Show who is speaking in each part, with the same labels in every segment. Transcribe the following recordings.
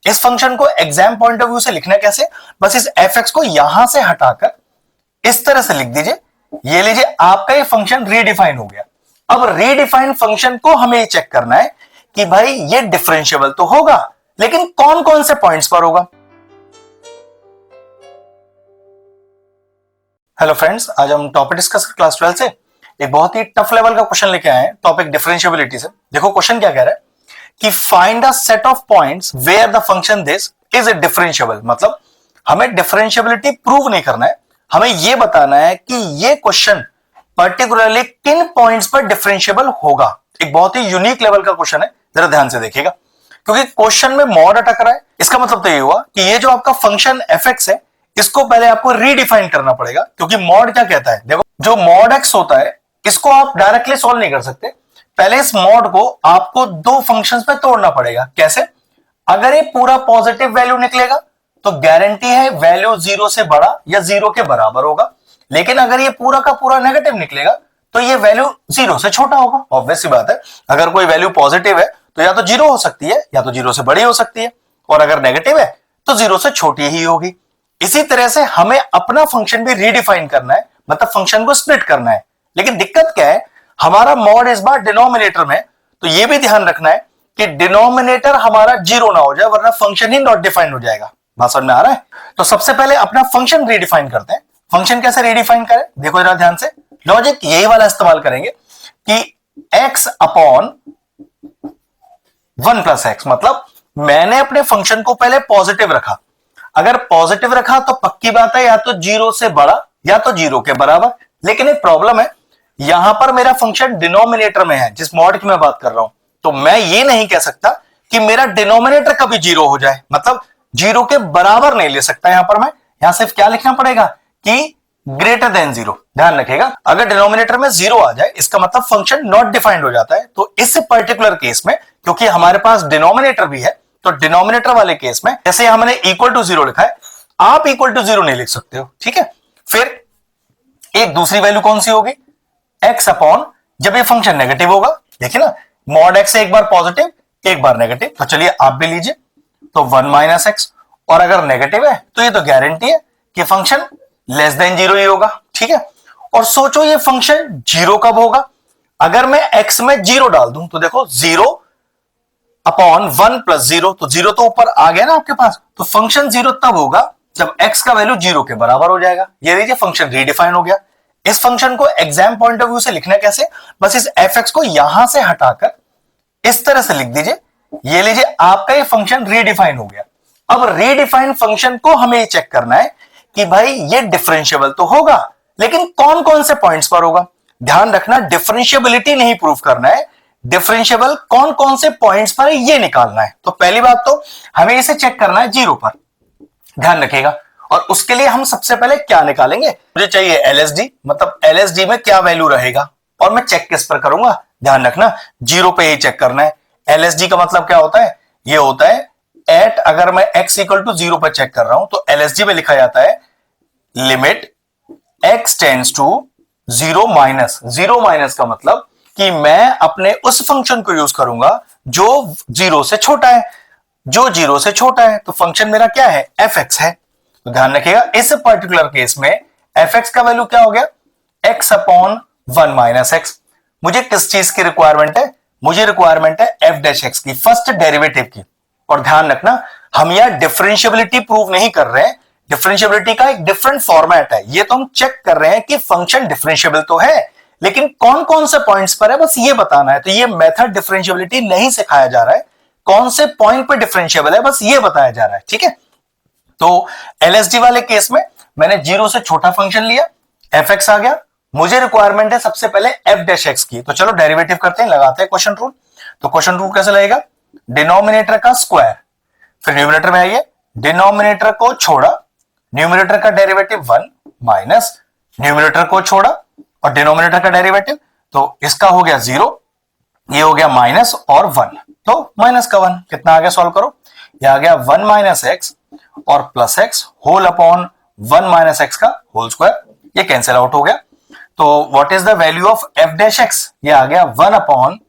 Speaker 1: इस फंक्शन को exam point of view से लिखना कैसे, बस इस एफ एक्स को यहां से हटाकर इस तरह से लिख दीजिए। ये लीजिए आपका ये फंक्शन रीडिफाइन हो गया। अब रीडिफाइन फंक्शन को हमें ये चेक करना है कि भाई ये डिफरेंशिएबल तो होगा, लेकिन कौन कौन से पॉइंट्स पर होगा। हेलो फ्रेंड्स, आज हम टॉपिक डिस्कस क्लास 12 से एक बहुत ही टफ लेवल का क्वेश्चन लेके आए हैं टॉपिक डिफरेंशिएबिलिटी से। देखो क्वेश्चन क्या कह रहा है कि find a set of points where the function this is a differentiable. मतलब हमें डिफरेंशिएबिलिटी प्रूव नहीं करना है, हमें यह बताना है कि ये क्वेश्चन पर्टिकुलरली किन पॉइंट्स पर डिफरेंशिएबल होगा। एक बहुत ही यूनिक लेवल का क्वेश्चन है, जरा ध्यान से देखिएगा, क्योंकि क्वेश्चन में मॉड अटक रहा है। इसका मतलब तो ये हुआ कि ये जो आपका फंक्शन एफ एक्स है, इसको पहले आपको रीडिफाइन करना पड़ेगा, क्योंकि मॉड क्या कहता है, देखो जो मॉड एक्स होता है इसको आप डायरेक्टली सॉल्व नहीं कर सकते। पहले इस मॉड को आपको दो फंक्शंस में तोड़ना पड़ेगा। कैसे? अगर ये पूरा पॉजिटिव वैल्यू निकलेगा तो गारंटी है वैल्यू जीरो से बड़ा या जीरो के बराबर होगा, लेकिन अगर ये पूरा का पूरा नेगेटिव निकलेगा तो ये वैल्यू जीरो से छोटा होगा। ऑब्वियस सी बात है, अगर कोई वैल्यू पॉजिटिव है तो या तो जीरो हो सकती है या तो जीरो से बड़ी हो सकती है, और अगर नेगेटिव है तो जीरो से छोटी ही होगी। इसी तरह से हमें अपना फंक्शन भी रीडिफाइन करना है, मतलब फंक्शन को स्प्लिट करना है। लेकिन दिक्कत क्या है, हमारा मॉड इस बार डिनोमिनेटर में, तो यह भी ध्यान रखना है कि डिनोमिनेटर हमारा जीरो ना हो जाए, वरना फंक्शन ही नॉट डिफाइंड हो जाएगा। बात समझ में आ रहा है? तो सबसे पहले अपना फंक्शन रीडिफाइन करते हैं। फंक्शन कैसे रीडिफाइन करें, देखो जरा ध्यान से। लॉजिक यही वाला इस्तेमाल करेंगे कि x अपॉन 1 प्लस एक्स, मतलब मैंने अपने फंक्शन को पहले पॉजिटिव रखा। अगर पॉजिटिव रखा तो पक्की बात है या तो जीरो से बड़ा या तो जीरो के बराबर। लेकिन एक प्रॉब्लम है, यहां पर मेरा फंक्शन डिनोमिनेटर में है, जिस मॉड की मैं बात कर रहा हूं, तो मैं ये नहीं कह सकता कि मेरा डिनोमिनेटर कभी जीरो हो जाए, मतलब जीरो के बराबर नहीं ले सकता। यहां पर मैं यहां सिर्फ क्या लिखना पड़ेगा कि ग्रेटर देन जीरो। ध्यान रखिएगा, अगर डिनोमिनेटर में जीरो आ जाए इसका मतलब फंक्शन नॉट डिफाइंड हो जाता है। तो इस पर्टिकुलर केस में, क्योंकि हमारे पास डिनोमिनेटर भी है, तो डिनोमिनेटर वाले केस में जैसे हमने इक्वल टू जीरो लिखा है, आप इक्वल टू जीरो नहीं लिख सकते हो, ठीक है। फिर एक दूसरी वैल्यू कौन सी होगी, एक्स अपॉन, जब ये फंक्शन नेगेटिव होगा, देखिए ना, मॉड एक्स एक बार पॉजिटिव एक बार नेगेटिव, तो चलिए आप भी लीजिए, तो 1 माइनस एक्स, और अगर नेगेटिव है तो ये तो गारंटी है कि फंक्शन लेस देन जीरो ही होगा, ठीक है। और सोचो ये फंक्शन जीरो कब होगा, अगर मैं एक्स में जीरो डाल दूं तो देखो जीरो अपॉन 1 प्लस जीरो, तो जीरो तो ऊपर आ गया ना आपके पास, तो फंक्शन जीरो तब होगा जब एक्स का वैल्यू जीरो के बराबर हो जाएगा। ये देखिए फंक्शन रीडिफाइन हो गया। इस फंक्शन को एग्जाम पॉइंट ऑफ व्यू से लिखना कैसे, बस इस एफ एक्स को यहां से हटाकर इस तरह से लिख दीजिए। ये लीजिए आपका ये फंक्शन रीडिफाइन हो गया। अब रीडिफाइन फंक्शन को हमें ये चेक करना है कि भाई ये डिफरेंशिएबल तो होगा, लेकिन कौन कौन से पॉइंट्स पर होगा। ध्यान रखना, डिफरेंशिएबिलिटी नहीं प्रूव करना है, डिफरेंशिएबल कौन कौन से पॉइंट्स पर है ये निकालना है। तो पहली बात तो हमें इसे चेक करना है जीरो पर, ध्यान रखिएगा। और उसके लिए हम सबसे पहले क्या निकालेंगे, मुझे चाहिए एलएसडी, मतलब एलएसडी में क्या वैल्यू रहेगा, और मैं चेक किस पर करूंगा, ध्यान रखना जीरो पे ही चेक करना है। एलएसडी का मतलब क्या होता है, ये होता है एट, अगर मैं x इक्वल टू जीरो पर चेक कर रहा हूं तो एलएसडी में लिखा जाता है limit x tends to zero minus. Zero minus का मतलब कि मैं अपने उस फंक्शन को यूज करूंगा जो जीरो से छोटा है। जो जीरो से छोटा है तो फंक्शन मेरा क्या है, एफ एक्स है। तो ध्यान रखिएगा इस पर्टिकुलर केस में एफ एक्स का वैल्यू क्या हो गया, एक्स अपॉन 1 माइनस एक्स। मुझे किस चीज की रिक्वायरमेंट है, मुझे रिक्वायरमेंट है एफ डैश एक्स की, फर्स्ट डेरिवेटिव की। और ध्यान रखना हम यहां डिफरेंशिएबिलिटी प्रूव नहीं कर रहे हैं, डिफरेंशिएबिलिटी का एक डिफरेंट फॉर्मेट है। ये तो हम चेक कर रहे हैं कि फंक्शन डिफरेंशिएबल तो है, लेकिन कौन कौन से पॉइंट्स पर है बस ये बताना है। तो ये मेथड डिफरेंशिएबिलिटी नहीं सिखाया जा रहा है, कौन से पॉइंट पर डिफरेंशिएबल है बस ये बताया जा रहा है, ठीक है। तो एलएसडी वाले केस में मैंने जीरो से छोटा फंक्शन लिया, एफ एक्स आ गया, मुझे रिक्वायरमेंट है सबसे पहले एफ डैश एक्स की। तो चलो डेरिवेटिव करते हैं, लगाते हैं क्वेश्चन रूल। तो क्वेश्चन रूल कैसे लगेगा, डिनोमिनेटर का स्क्वायर, फिर न्यूमरेटर में आइए, डिनोमिनेटर को छोड़ा, न्यूमरेटर का डेरिवेटिव 1 माइनस न्यूमरेटर को छोड़ा और डिनोमिनेटर का डेरिवेटिव, तो इसका हो गया जीरो, ये हो गया माइनस और 1, तो माइनस का 1 कितना आ गया, सॉल्व करो, ये आ गया 1 माइनस एक्स और plus x whole upon 1 minus x का होल स्क्वायर, ये कैंसिल आउट हो गया। तो what is the value of f dash x, ये आ गया 1 अपॉन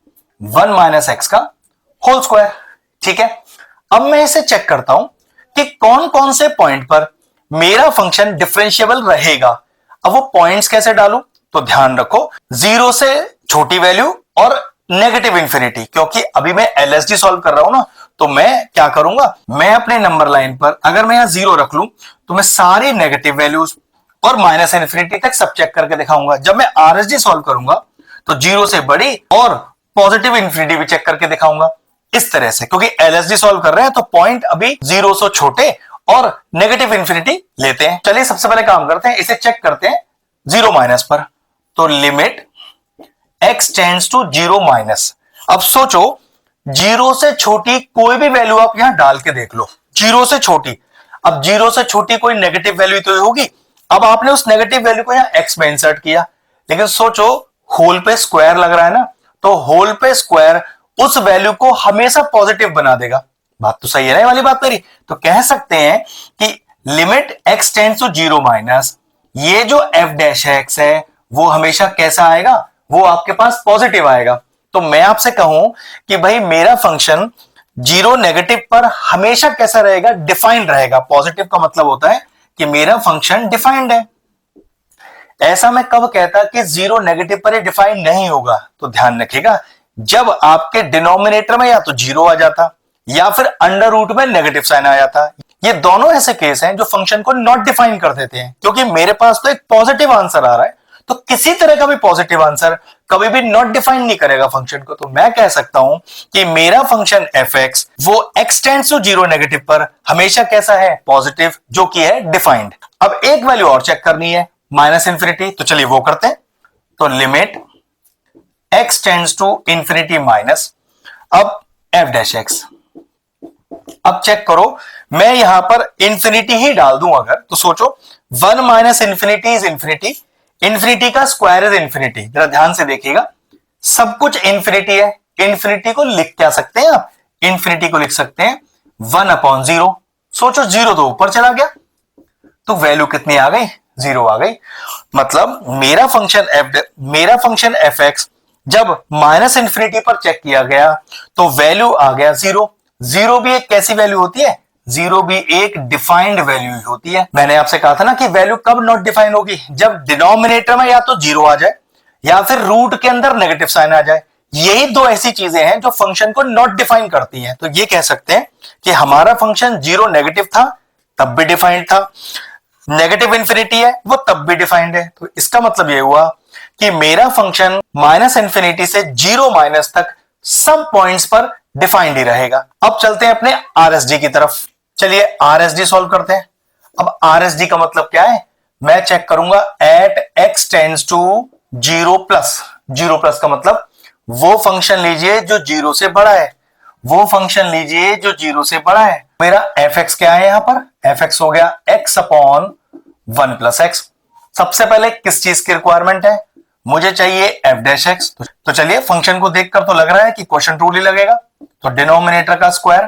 Speaker 1: 1 माइनस एक्स का होल स्क्वायर, ठीक है। अब मैं इसे चेक करता हूं कि कौन कौन से पॉइंट पर मेरा फंक्शन डिफरेंशिएबल रहेगा। अब वो पॉइंट्स कैसे डालूं, तो ध्यान रखो 0 से छोटी वैल्यू और नेगेटिव इंफिनिटी, क्योंकि अभी मैं एलएसडी सॉल्व कर रहा हूं ना, तो मैं क्या करूंगा, मैं अपने नंबर लाइन पर अगर मैं यहां 0 रख लूं तो मैं सारी नेगेटिव वैल्यूज और माइनस इंफिनिटी तक सब चेक करके दिखाऊंगा। जब मैं आरएसडी सॉल्व करूंगा तो 0 से बड़ी और पॉजिटिव इंफिनिटी भी चेक करके दिखाऊंगा इस तरह से, क्योंकि एलएसडी सॉल्व कर रहे हैं तो पॉइंट अभी 0 से छोटे और नेगेटिव इंफिनिटी लेते हैं। चलिए सबसे पहले काम करते हैं, इसे चेक करते हैं 0 माइनस पर। तो limit x tends to 0 minus. अब सोचो 0 से छोटी कोई भी वैल्यू आप यहां डाल के देख लो, 0 से छोटी। अब 0 से छोटी कोई नेगेटिव वैल्यू तो होगी। अब आपने उस नेगेटिव वैल्यू को यहां x में इंसर्ट किया, लेकिन सोचो होल पे स्क्वायर लग रहा है ना, तो होल पे स्क्वायर उस वैल्यू को हमेशा पॉजिटिव बना देगा। बात तो सही है ना ये वाली बात मेरी। तो कह सकते हैं कि limit x tends to 0 minus, ये जो f डैश x है वो हमेशा कैसा आएगा, वो आपके पास पॉजिटिव आएगा। तो मैं आपसे कहूं कि भाई मेरा फंक्शन 0 नेगेटिव पर हमेशा कैसा रहेगा, डिफाइंड रहेगा। पॉजिटिव का मतलब होता है कि मेरा फंक्शन डिफाइंड है। ऐसा मैं कब कहता कि 0 नेगेटिव पर डिफाइंड नहीं होगा, तो ध्यान रखिएगा जब आपके डिनोमिनेटर में या तो 0 आ जाता या फिर अंडर रूट में नेगेटिव साइन आ जाता। ये दोनों ऐसे केस हैं जो फंक्शन को नॉट डिफाइन कर देते हैं, क्योंकि मेरे पास तो एक पॉजिटिव आंसर आ रहा है, तो किसी तरह का भी पॉजिटिव आंसर कभी भी नॉट डिफाइन नहीं करेगा फंक्शन को। तो मैं कह सकता हूं कि मेरा फंक्शन fx वो x टेंड्स टू 0 नेगेटिव पर हमेशा कैसा है, पॉजिटिव, जो कि है डिफाइंड। अब एक वैल्यू और चेक करनी है, माइनस इंफिनिटी, तो चलिए वो करते हैं। तो limit x tends to infinity minus, अब f डैश x। अब चेक करो, मैं यहां पर इंफिनिटी ही डाल दूं अगर, तो सोचो 1 minus infinity is infinity, infinity का स्क्वायर इज इंफिनिटी। जरा ध्यान से देखिएगा, सब कुछ इंफिनिटी है। इंफिनिटी को लिख क्या सकते हैं आप, इंफिनिटी को लिख सकते हैं 1/0। सोचो 0 तो ऊपर चला गया, तो वैल्यू कितनी आ गई, 0 आ गई। मतलब मेरा फंक्शन fx जब माइनस इंफिनिटी पर चेक किया गया तो वैल्यू आ गया 0। 0 भी एक कैसी वैल्यू होती है, 0 भी एक डिफाइंड वैल्यू होती है। मैंने आपसे कहा था ना कि वैल्यू कब नॉट डिफाइन होगी, जब डिनोमिनेटर में या तो 0 आ जाए या फिर रूट के अंदर नेगेटिव साइन आ जाए। यही दो ऐसी चीजें हैं जो फंक्शन को नॉट डिफाइन करती हैं। तो ये कह सकते हैं कि हमारा फंक्शन 0 नेगेटिव था तब भी डिफाइंड था, नेगेटिव इंफिनिटी है वो तब भी डिफाइंड है। तो इसका मतलब ये हुआ कि मेरा फंक्शन माइनस इंफिनिटी से 0 माइनस तक सब पॉइंट्स पर डिफाइंड ही रहेगा। अब चलते हैं अपने आरएसडी की तरफ। चलिए आरएसडी सॉल्व करते हैं। अब आरएसडी का मतलब क्या है, मैं चेक करूंगा at x tends to 0 plus. 0 plus का मतलब वो फंक्शन लीजिए जो 0 से बड़ा है, वो फंक्शन लीजिए जो 0 से बड़ा है। मेरा fx क्या है, यहां पर fx हो गया x अपॉन 1 प्लस x। सबसे पहले किस चीज की रिक्वायरमेंट है, मुझे चाहिए f डैश x। तो चलिए फंक्शन को देखकर तो लग रहा है कि क्वेश्चन रूल ही लगेगा। तो डिनोमिनेटर का स्क्वायर,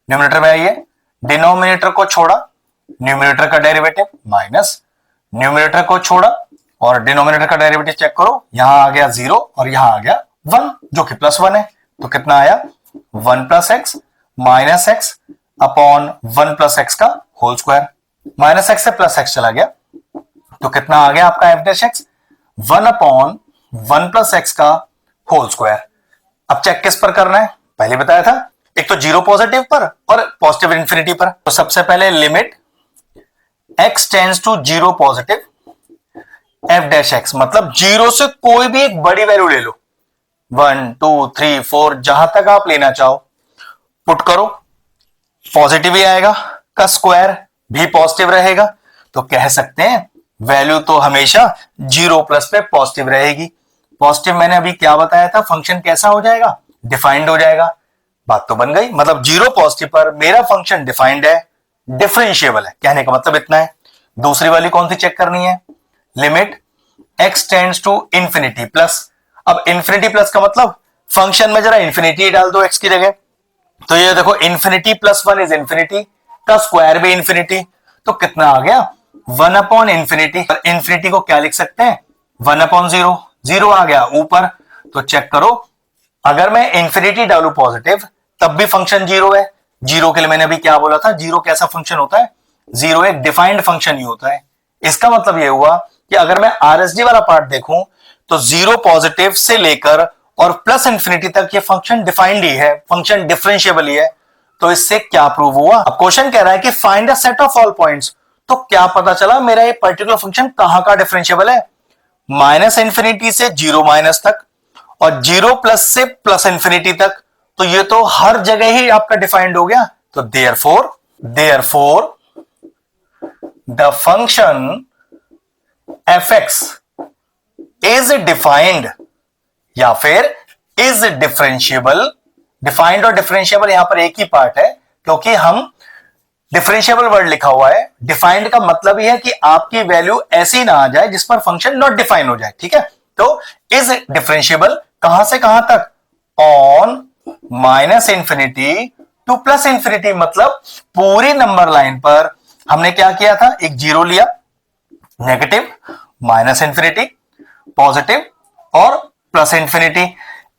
Speaker 1: न्यूमिनेटर में आइए, डिनोमिनेटर को छोड़ा, न्यूमिनेटर का डेरिवेटिव माइनस, न्यूमिनेटर को छोड़ा और डिनोमिनेटर का डेरिवेटिव चेक करो, यहां आ गया 0 और यहां आ गया 1 जो कि +1 है। तो कितना आया 1 plus x minus x upon 1 plus x का होल स्क्वायर। माइनस एक्स से प्लस एक्स चला गया तो कितना आ गया आपका f dash x, 1 upon 1 plus x का होल स्क्वायर। अब चेक किस पर करना है, पहले बताया था, एक तो 0 पॉजिटिव पर और पॉजिटिव इंफिनिटी पर। तो सबसे पहले limit x tends to 0 positive f dash x, मतलब 0 से कोई भी एक बड़ी वैल्यू ले लो, 1 2 3 4 जहां तक आप लेना चाहो, पुट करो, पॉजिटिव ही आएगा, का स्क्वायर भी पॉजिटिव रहेगा। तो कह सकते हैं वैल्यू तो हमेशा 0 प्लस पे पॉजिटिव रहेगी। पॉजिटिव मैंने अभी क्या बताया था, फंक्शन कैसा हो जाएगा, डिफाइंड हो जाएगा। बात तो बन गई, मतलब 0 पॉजिटिव पर मेरा फंक्शन डिफाइंड है, डिफरेंशिएबल है। कहने का मतलब इतना है। दूसरी वाली कौन सी चेक करनी है, limit x tends to infinity plus. अब इंफिनिटी प्लस का मतलब फंक्शन में जरा इंफिनिटी डाल दो x की जगह। तो ये देखो इंफिनिटी प्लस 1 इज इंफिनिटी, का स्क्वायर भी इंफिनिटी, तो कितना आ गया 1 अपॉन इंफिनिटी। इंफिनिटी को क्या लिख सकते हैं 1 अपॉन 0, 0 आ गया ऊपर। तो चेक करो, अगर मैं इंफिनिटी डालू पॉजिटिव तब भी फंक्शन 0 है, जीरो के लिए मैंने अभी क्या बोला था, जीरो कैसा फंक्शन होता है, जीरो एक डिफाइंड फंक्शन ही होता है। इसका मतलब यह हुआ कि अगर मैं आरएसडी वाला पार्ट देखूं तो जीरो पॉजिटिव से लेकर और प्लस इंफिनिटी तक ये फंक्शन डिफाइंड ही है, फंक्शन डिफरेंशिएबल ही है। तो इससे क्या प्रूव हुआ, अब क्वेश्चन कह रहा है कि find a set of all points. तो क्या पता चला मेरा ये पर्टिकुलर फंक्शन कहां का डिफरेंशिएबल है, माइनस इंफिनिटी से जीरो माइनस तक और जीरो प्लस से प्लस इंफिनिटी तक। तो ये तो हर जगह ही आपका डिफाइंड हो गया। तो therefore the function fx is defined या फिर इज डिफरेंशिएबल। डिफाइंड और डिफरेंशिएबल यहां पर एक ही पार्ट है, क्योंकि हम डिफरेंशिएबल वर्ड लिखा हुआ है। डिफाइंड का मतलब यह है कि आपकी वैल्यू ऐसी ना आ जाए जिस पर फंक्शन नॉट डिफाइन हो जाए, ठीक है। तो इज डिफरेंशिएबल कहां से कहां तक, on minus infinity to plus infinity. मतलब पूरी नंबर लाइन पर हमने क्या किया था, एक जीरो लिया, नेगेटिव, माइनस इंफिनिटी, पॉजिटिव और प्लस इंफिनिटी।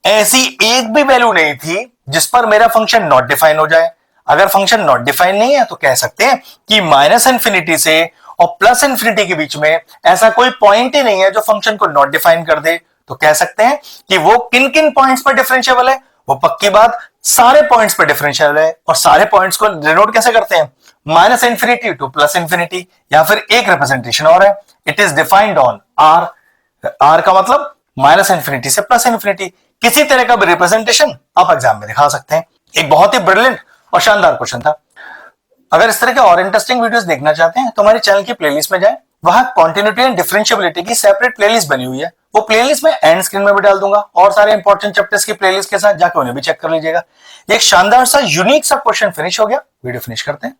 Speaker 1: ऐसी एक भी वैल्यू नहीं थी जिस पर मेरा फंक्शन नॉट डिफाइन हो जाए। अगर फंक्शन नॉट डिफाइन नहीं है तो कह सकते हैं कि माइनस इंफिनिटी से और प्लस इंफिनिटी के बीच में ऐसा कोई पॉइंट ही नहीं है जो फंक्शन को नॉट डिफाइन कर दे। तो कह सकते हैं कि वो किन किन पॉइंट्स पर डिफरेंशिएबल है, वो पक्की बात सारे पॉइंट्स पर डिफरेंशिएबल है। और सारे पॉइंट्स को डिनोट कैसे करते हैं, minus infinity to plus infinity, या फिर एक रिप्रेजेंटेशन और है, it is defined on R. R का मतलब माइनस इंफिनिटी से प्लस इंफिनिटी। किसी तरह का भी रिप्रेजेंटेशन आप एग्जाम में दिखा सकते हैं। एक बहुत ही ब्रिलियंट और शानदार क्वेश्चन था। अगर इस तरह के और इंटरेस्टिंग वीडियोस देखना चाहते हैं तो हमारे चैनल की प्लेलिस्ट में जाएं, वहां कॉन्टिन्यूटी एंड डिफरेंशिएबिलिटी की सेपरेट प्लेलिस्ट बनी हुई है। वो प्लेलिस्ट में एंड स्क्रीन में भी डाल दूंगा और सारे इंपॉर्टेंट चैप्टर्स की प्लेलिस्ट के साथ जाकर उन्हें भी चेक कर लीजिएगा। एक शानदार सा यूनिक सा क्वेश्चन फिनिश हो गया। वीडियो फिनिश करते हैं।